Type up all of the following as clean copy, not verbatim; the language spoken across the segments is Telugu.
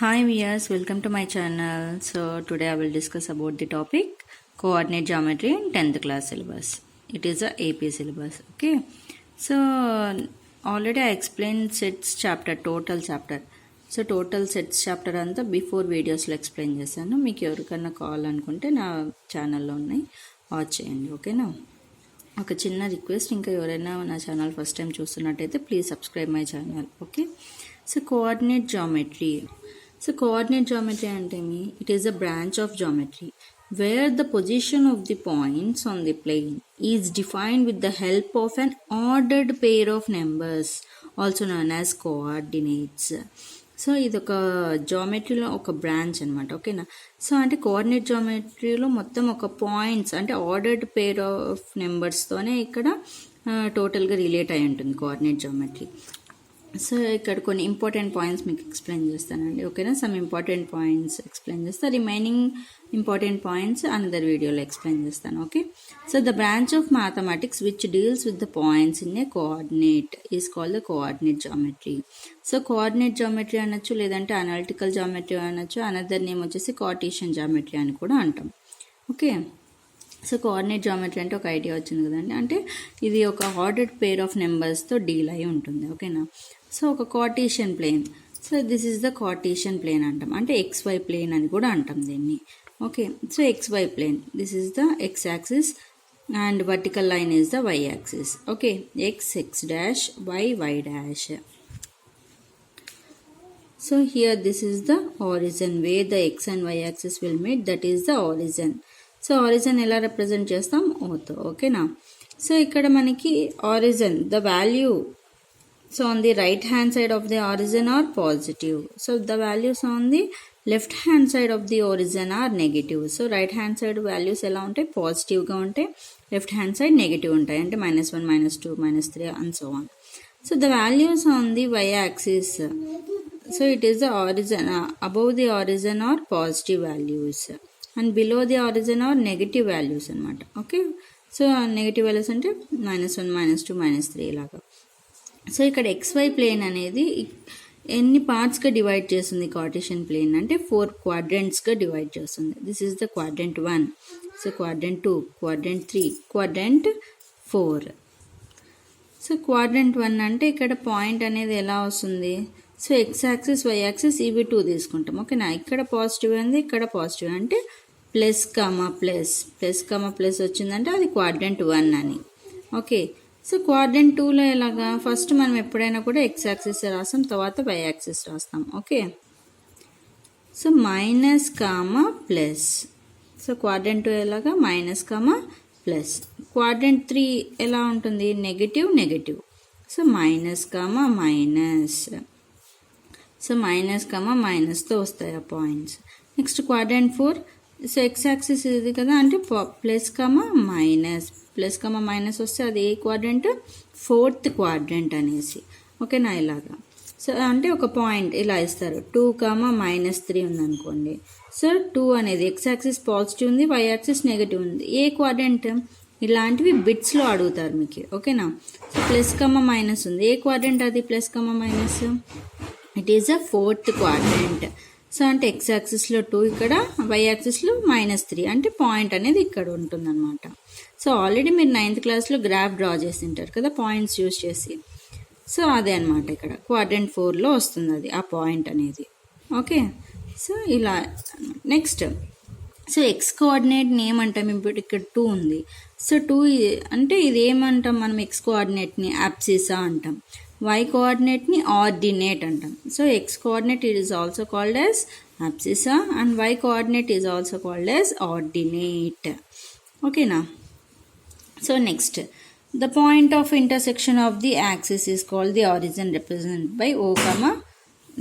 Hi viewers, welcome to my channel. So today I will discuss about the topic coordinate geometry in 10th class syllabus. It is a AP syllabus. Okay. So already I explained sets chapter, total chapter. So total sets chapter అంతా బిఫోర్ వీడియోస్లో ఎక్స్ప్లెయిన్ చేశాను. మీకు ఎవరికన్నా కావాలనుకుంటే నా ఛానల్లో ఉన్నాయి, వాచ్ చేయండి. ఓకేనా. ఒక చిన్న రిక్వెస్ట్, ఇంకా ఎవరైనా నా ఛానల్ ఫస్ట్ టైం చూస్తున్నట్టయితే please subscribe my channel. Okay. So coordinate geometry. So coordinate geometry antemi, it is a branch of geometry where the position of the points on the plane is defined with the help of an ordered pair of numbers, also known as coordinates. So ఇది ఒక జామెట్రీలో ఒక బ్రాంచ్ అనమాట. ఓకేనా. సో అంటే కోఆర్డినేట్ జామెట్రీలో మొత్తం ఒక పాయింట్స్ అంటే ఆర్డర్డ్ పేర్ ఆఫ్ నెంబర్స్తోనే ఇక్కడ టోటల్గా రిలేట్ అయి ఉంటుంది కోఆర్డినేట్ జామెట్రీ. సో ఇక్కడ కొన్ని ఇంపార్టెంట్ పాయింట్స్ మీకు ఎక్స్ప్లెయిన్ చేస్తానండి. ఓకేనా. సమ్ ఇంపార్టెంట్ పాయింట్స్ ఎక్స్ప్లెయిన్ చేస్తాను, రిమైనింగ్ ఇంపార్టెంట్ పాయింట్స్ అనదర్ వీడియోలో ఎక్స్ప్లెయిన్ చేస్తాను. Okay. So the branch of mathematics which deals with the points in a coordinate is called the coordinate geometry. So coordinate geometry అనొచ్చు, లేదంటే అనలిటికల్ జామెట్రీ అనొచ్చు. అనదర్ నేమ్ వచ్చేసి కార్టీషియన్ జామెట్రీ అని కూడా అంటాం. ఓకే. సో కోఆర్డినేట్ జామెట్రీ అంటే ఒక ఐడియా వచ్చింది కదండి. అంటే ఇది ఒక ఆర్డర్డ్ పేర్ ఆఫ్ నెంబర్స్తో డీల్ అయి ఉంటుంది. ఓకేనా. సో ఒక Cartesian plane. So this is the Cartesian plane అంటాం. అంటే XY ప్లేన్ అని కూడా అంటాం దీన్ని. Okay. So XY plane, this is the X axis and vertical line is the Y axis. Okay. X dash, Y dash. So here this is the origin where the X and Y axis will meet, that is the origin. So origin ఎలా రిప్రజెంట్ చేస్తాం? ఓతో. ఓకేనా. సో ఇక్కడ మనకి origin the value, so on the right hand side of the origin are positive. So the values on the left hand side of the origin are negative. So right hand side values ఎలా ఉంటాయి? పాజిటివ్గా ఉంటాయి. లెఫ్ట్ హ్యాండ్ సైడ్ నెగిటివ్ ఉంటాయి. అంటే -1, -2, -3 and so on. So the values on the Y axis, so it is the origin, above the origin are positive values and below the origin are negative values అనమాట. ఓకే. సో నెగిటివ్ వాల్యూస్ అంటే -1, -2, -3 ఇలాగా. సో ఇక్కడ XY ప్లేన్ అనేది ఎన్ని పార్ట్స్గా డివైడ్ చేస్తుంది కార్టీషియన్ ప్లేన్ అంటే 4 క్వాడ్రంట్స్గా డివైడ్ చేస్తుంది. This is the quadrant 1, so quadrant 2, quadrant 3, quadrant 4. So quadrant 1 అంటే ఇక్కడ పాయింట్ అనేది ఎలా వస్తుంది? So X axis, Y axis ఇవి 2 తీసుకుంటాం. ఓకేనా. ఇక్కడ పాజిటివ్ ఉంది, ఇక్కడ పాజిటివ్ అంటే ప్లస్ కామా ప్లస్ వచ్చిందంటే అది క్వాడ్రంట్ 1 అని. ఓకే. సో క్వాడ్రంట్ 2లో ఎలాగా? ఫస్ట్ మనం ఎప్పుడైనా కూడా X యాక్సిస్ రాస్తాం, తర్వాత Y యాక్సిస్ రాస్తాం. Okay. So minus comma plus. So quadrant 2 ఎలాగా? Minus comma plus. క్వాడ్రంట్ 3 ఎలా ఉంటుంది? Negative. So minus comma minus. So minus comma మైనస్తో వస్తాయి ఆ points. Next quadrant 4, so X axis ఇది కదా, అంటే ప్లస్ కామా మైనస్ వస్తే అది ఏ క్వాడ్రంట్? 4th క్వాడ్రంట్ అనేసి. ఓకేనా. ఇలాగా. సో అంటే ఒక పాయింట్ ఇలా ఇస్తారు. 2, -3 ఉందనుకోండి. సో 2 అనేది X యాక్సిస్ పాజిటివ్ ఉంది, Y యాక్సిస్ నెగిటివ్ ఉంది. ఏ క్వాడ్రంట్? ఇలాంటివి బిట్స్లో అడుగుతారు మీకు. ఓకేనా. సో ప్లస్ మైనస్ ఉంది. ఏ క్వాడ్రంట్ అది plus minus? It is a 4th quadrant. So అంటే X యాక్సిస్లో 2, ఇక్కడ Y యాక్సిస్లో -3 అంటే పాయింట్ అనేది ఇక్కడ ఉంటుందన్నమాట. సో ఆల్రెడీ మీరు 9th క్లాస్లో గ్రాఫ్ డ్రా చేసి ఉంటారు కదా పాయింట్స్ యూజ్ చేసి. సో అదే అనమాట ఇక్కడ క్వాడ్రంట్ 4లో వస్తుంది అది ఆ పాయింట్ అనేది. ఓకే. సో ఇలా. నెక్స్ట్ సో X కోఆర్డినేట్ని ఏమంటాం? ఇప్పుడు ఇక్కడ 2 ఉంది. సో 2 అంటే ఇది ఏమంటాం మనం? X కోఆర్డినేట్ని యాప్సిసా అంటాం, Y కోఆర్డినేట్ని ఆర్డినేట్ అంటాం. So X coordinate it is also called as abscissa and Y coordinate is also called as ordinate. ఓకేనా. So next the point of intersection of the axis is called the origin represent by O,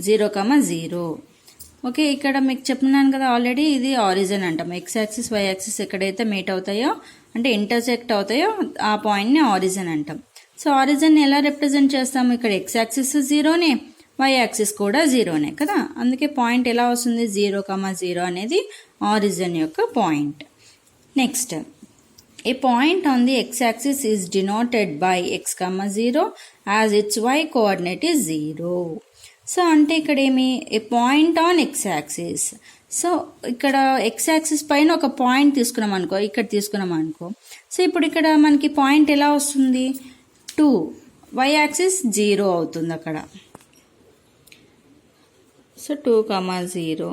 0, 0. Okay. ఇక్కడ మీకు చెప్తున్నాను కదా ఆల్రెడీ, ఇది ఆరిజిన్ అంటాం. X యాక్సిస్, Y యాక్సిస్ ఎక్కడైతే మీట్ అవుతాయో అంటే ఇంటర్సెక్ట్ అవుతాయో ఆ పాయింట్ని ఆరిజిన్ అంటాం. సో ఆరిజిన్ ఎలా రిప్రజెంట్ చేస్తాము? ఇక్కడ X యాక్సిస్ 0నే, Y యాక్సిస్ కూడా 0నే కదా. అందుకే పాయింట్ ఎలా వస్తుంది? 0, 0 అనేది ఆరిజిన్ యొక్క point. Next a point on the X axis is denoted by X, 0 as its Y coordinate is 0. So అంటే ఇక్కడ ఏమి a point on x axis. So ఇక్కడ ఎక్స్ యాక్సిస్ పైన ఒక పాయింట్ తీసుకున్నాం అనుకో, ఇక్కడ తీసుకున్నాం అనుకో. సో ఇప్పుడు ఇక్కడ మనకి పాయింట్ ఎలా వస్తుంది, 2, వై యాక్సిస్ 0 అవుతుంది అక్కడ. సో 2, 0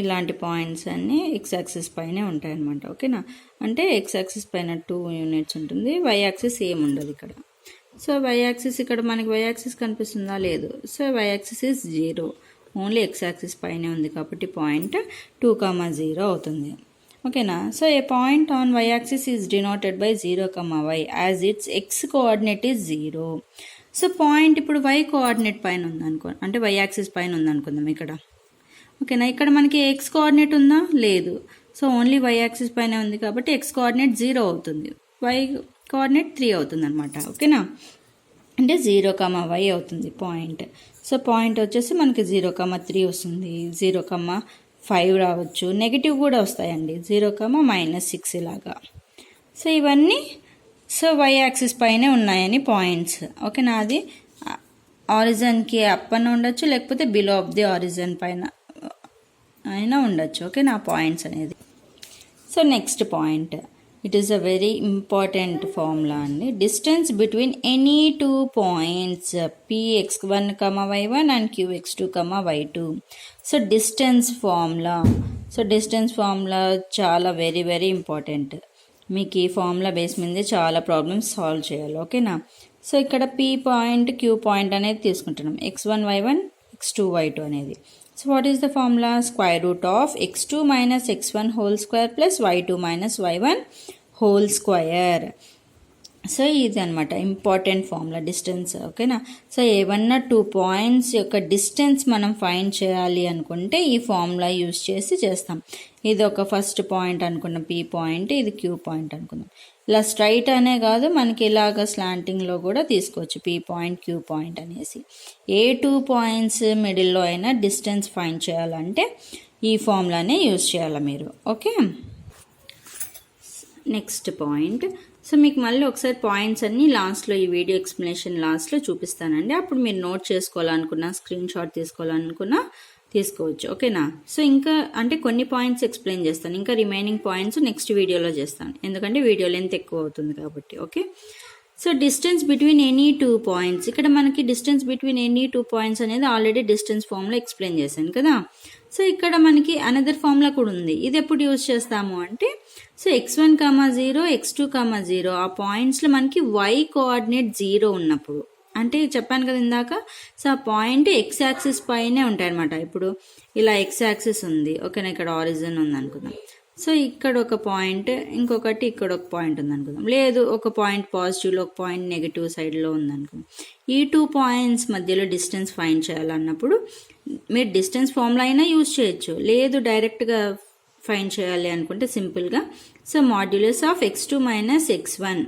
ఇలాంటి పాయింట్స్ అన్నీ ఎక్స్ యాక్సిస్ పైనే ఉంటాయన్నమాట. ఓకేనా, అంటే ఎక్స్ యాక్సిస్ పైన 2 యూనిట్స్ ఉంటుంది, వై యాక్సిస్ ఏం ఉండదు ఇక్కడ. సో వై యాక్సిస్ ఇక్కడ మనకి వై యాక్సిస్ కనిపిస్తుందా, లేదు. So y axis is 0, only x axis పైనే ఉంది కాబట్టి పాయింట్ 2, 0 అవుతుంది. ఓకేనా. So a point on y axis is denoted by 0, y as its x coordinate is 0. So point ఇప్పుడు వై కోఆర్డినేట్ పైన ఉందనుకో, అంటే వై యాక్సిస్ పైన ఉందనుకుందాం ఇక్కడ. ఓకేనా, ఇక్కడ మనకి ఎక్స్ కోఆర్డినేట్ ఉందా, లేదు. సో ఓన్లీ వై యాక్సిస్ పైన ఉంది కాబట్టి ఎక్స్ కోఆర్డినేట్ 0 అవుతుంది, వై కోఆర్డినేట్ 3 అవుతుంది అనమాట. ఓకేనా, అంటే 0, y అవుతుంది పాయింట్. సో పాయింట్ వచ్చేసి మనకి 0, 3 వస్తుంది, 0, 5 రావచ్చు, నెగిటివ్ కూడా వస్తాయండి, 0, -6 ఇలాగా. సో ఇవన్నీ సో వై యాక్సిస్ పైనే ఉన్నాయని పాయింట్స్. ఓకేనా, అది ఆరిజన్కి అప్ అని ఉండొచ్చు, లేకపోతే బిలో ఆఫ్ ది ఆరిజన్ పైన అయినా ఉండొచ్చు. ఓకేనా, పాయింట్స్ అనేది. So next point, it is a very important formula అండి. Distance between any 2 points px1, y1 and qx2, y2. So distance formula. So distance formula చాలా వెరీ వెరీ ఇంపార్టెంట్. మీకు ఈ ఫార్ములా బేస్ మీద చాలా ప్రాబ్లమ్స్ సాల్వ్ చేయాలి. ఓకేనా, సో ఇక్కడ పీ పాయింట్, క్యూ పాయింట్ అనేది తీసుకుంటున్నాం, x1, y1, x2, y2 అనేది. So what is the formula, square root of x2 minus x1 whole square plus y2 minus y1 whole square. So ఇది అనమాట ఇంపార్టెంట్ ఫార్ములా, డిస్టెన్స్. ఓకేనా, సో ఏమన్నా 2 పాయింట్స్ యొక్క డిస్టెన్స్ మనం ఫైండ్ చేయాలి అనుకుంటే ఈ ఫార్ములా యూజ్ చేసి చేస్తాం. ఇది ఒక ఫస్ట్ పాయింట్ అనుకున్నాం పీ పాయింట్, ఇది క్యూ పాయింట్ అనుకుందాం. ఇలా స్ట్రైట్ అనే కాదు, మనకి ఇలాగ స్లాంటింగ్లో కూడా తీసుకోవచ్చు, పీ పాయింట్, క్యూ పాయింట్ అనేసి. ఏ 2 పాయింట్స్ మిడిల్లో అయినా డిస్టెన్స్ ఫైండ్ చేయాలంటే ఈ ఫార్ములానే యూజ్ చేయాలి మీరు. Okay, next point. సో మీకు మళ్ళీ ఒకసారి పాయింట్స్ అన్నీ లాస్ట్లో, ఈ వీడియో ఎక్స్ప్లెనేషన్ లాస్ట్లో చూపిస్తానండి. అప్పుడు మీరు నోట్ చేసుకోవాలనుకున్నా, స్క్రీన్ షాట్ తీసుకోవాలనుకున్నా తీసుకోవచ్చు. ఓకేనా, సో ఇంకా అంటే కొన్ని పాయింట్స్ ఎక్స్ప్లెయిన్ చేస్తాను, ఇంకా రిమైనింగ్ పాయింట్స్ నెక్స్ట్ వీడియోలో చేస్తాను, ఎందుకంటే వీడియో లెంత్ ఎక్కువ అవుతుంది కాబట్టి. Okay, so distance between any 2 points. ఇక్కడ మనకి డిస్టెన్స్ బిట్వీన్ ఎనీ 2 పాయింట్స్ అనేది ఆల్రెడీ డిస్టెన్స్ ఫార్ములా ఎక్స్ప్లెయిన్ చేశాను కదా. సో ఇక్కడ మనకి అనదర్ ఫార్ములా కూడా ఉంది. ఇది ఎప్పుడు యూజ్ చేస్తాము అంటే, సో x1, 0, x2, 0 ఆ పాయింట్స్లో మనకి y కోఆర్డినేట్ 0 ఉన్నప్పుడు, అంటే చెప్పాను కదా ఇందాక. సో ఆ పాయింట్ ఎక్స్ యాక్సిస్ పైనే ఉంటాయి అనమాట. ఇప్పుడు ఇలా ఎక్స్ యాక్సిస్ ఉంది, ఓకేనా, ఇక్కడ ఆరిజిన్ ఉంది అనుకుందాం. సో ఇక్కడ ఒక పాయింట్, ఇంకొకటి ఇక్కడ ఒక పాయింట్ ఉంది అనుకుందాం. లేదు, ఒక పాయింట్ పాజిటివ్లో, ఒక పాయింట్ నెగిటివ్ సైడ్లో ఉంది అనుకుందాం. ఈ 2 పాయింట్స్ మధ్యలో డిస్టెన్స్ ఫైండ్ చేయాలన్నప్పుడు మీరు డిస్టెన్స్ ఫార్ములా అయినా యూజ్ చేయొచ్చు, లేదు డైరెక్ట్గా ఫైండ్ చేయాలి అనుకుంటే సింపుల్గా so modulus of x2 minus x1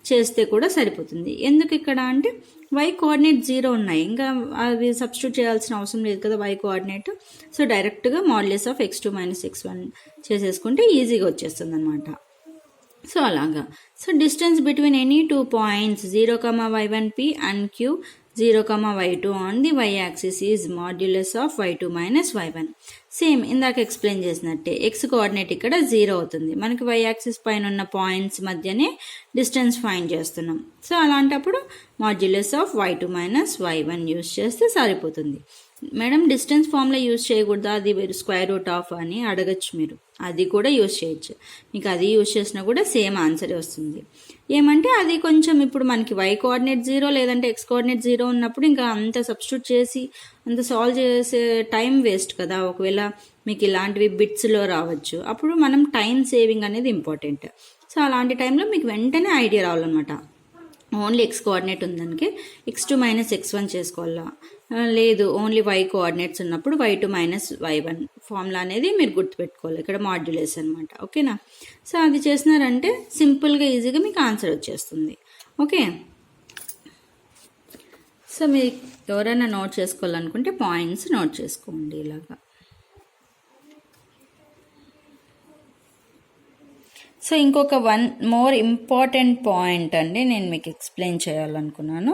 చేస్తే కూడా సరిపోతుంది. ఎందుకు ఇక్కడ అంటే y కోఆర్డినేట్ 0 ఉన్నాయి, ఇంకా అవి సబ్స్టిట్యూట్ చేయాల్సిన అవసరం లేదు కదా y కోఆర్డినేట్. సో డైరెక్ట్గా modulus of x2 minus x1 చేసేసుకుంటే ఈజీగా వచ్చేస్తుంది అనమాట. సో అలాగా. So distance between any 2 points 0, y1 p and q 0, y2 on the y axis is modulus of y2 minus y1. Same ఇందాక ఎక్స్ప్లెయిన్ చేసినట్టే ఎక్స్ కోఆర్డినేట్ ఇక్కడ 0 అవుతుంది, మనకి y యాక్సిస్ పైన ఉన్న పాయింట్స్ మధ్యనే డిస్టెన్స్ ఫైండ్ చేస్తున్నాం. సో అలాంటప్పుడు modulus of y2 minus y1 use చేస్తే సరిపోతుంది. మేడం డిస్టెన్స్ ఫార్ములా యూజ్ చేయకూడదా, అది మీరు స్క్వేర్ రూట్ ఆఫ్ అని అడగచ్చు మీరు, అది కూడా యూజ్ చేయొచ్చు. మీకు అది యూజ్ చేసినా కూడా సేమ్ ఆన్సరే వస్తుంది. ఏమంటే అది కొంచెం ఇప్పుడు మనకి y కోఆర్డినేట్ 0 లేదంటే x కోఆర్డినేట్ 0 ఉన్నప్పుడు ఇంకా అంత సబ్స్టిట్యూట్ చేసి అంత సాల్వ్ చేసే టైం వేస్ట్ కదా. ఒకవేళ మీకు ఇలాంటివి బిట్స్లో రావచ్చు, అప్పుడు మనం టైం సేవింగ్ అనేది ఇంపార్టెంట్. సో అలాంటి టైంలో మీకు వెంటనే ఐడియా రావాలన్నమాట. ఓన్లీ x కోఆర్డినేట్ ఉందానికి x2 మైనస్ x1 చేసుకోవాలా, లేదు ఓన్లీ y కోఆర్డినేట్స్ ఉన్నప్పుడు y2 మైనస్ y1 ఫార్ములా అనేది మీరు గుర్తుపెట్టుకోవాలి, ఇక్కడ మాడ్యులేస్ అనమాట. ఓకేనా, సో అది చేసినారంటే సింపుల్గా ఈజీగా మీకు ఆన్సర్ వచ్చేస్తుంది. ఓకే, సో మీరు ఎవరైనా నోట్ చేసుకోవాలనుకుంటే పాయింట్స్ నోట్ చేసుకోండి ఇలాగా. సో ఇంకొక 1 మోర్ ఇంపార్టెంట్ పాయింట్ అండి నేను మీకు ఎక్స్ప్లెయిన్ చేయాలనుకున్నాను.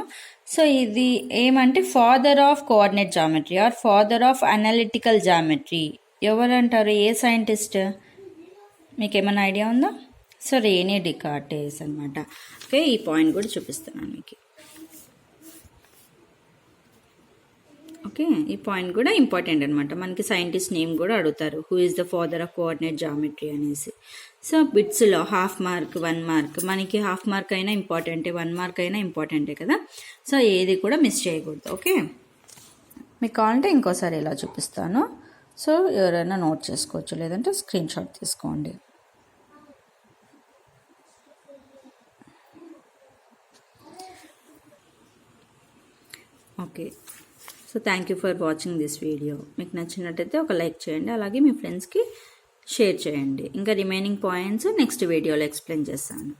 సో ఇది ఏమంటే father of coordinate geometry or father of analytical geometry ఎవరంటారు? ఏ సైంటిస్ట్? మీకు ఏమైనా ఐడియా ఉందా? సో రేనీ డికార్టెస్ అనమాట. ఓకే, ఈ పాయింట్ కూడా చూపిస్తున్నాను మీకు. ఓకే, ఈ పాయింట్ కూడా ఇంపార్టెంట్ అనమాట. మనకి సైంటిస్ట్ నేమ్ కూడా అడుగుతారు, who is the father of coordinate geometry అనేసి. సో బిట్స్లో హాఫ్ మార్క్, 1 మార్క్, మనకి హాఫ్ మార్క్ అయినా ఇంపార్టెంటే, 1 మార్క్ అయినా ఇంపార్టెంటే కదా. సో ఏది కూడా మిస్ చేయకూడదు. ఓకే, మీకు కావాలంటే ఇంకోసారి ఇలా చూపిస్తాను. సో ఎవరైనా నోట్ చేసుకోవచ్చు, లేదంటే స్క్రీన్ షాట్ తీసుకోండి. Okay, so thank you for watching this video. మీకు నచ్చినట్టయితే ఒక లైక్ చేయండి, అలాగే మీ ఫ్రెండ్స్కి షేర్ చేయండి. ఇంకా రిమైనింగ్ పాయింట్స్ నెక్స్ట్ వీడియోలో ఎక్స్ప్లెయిన్ చేస్తాను.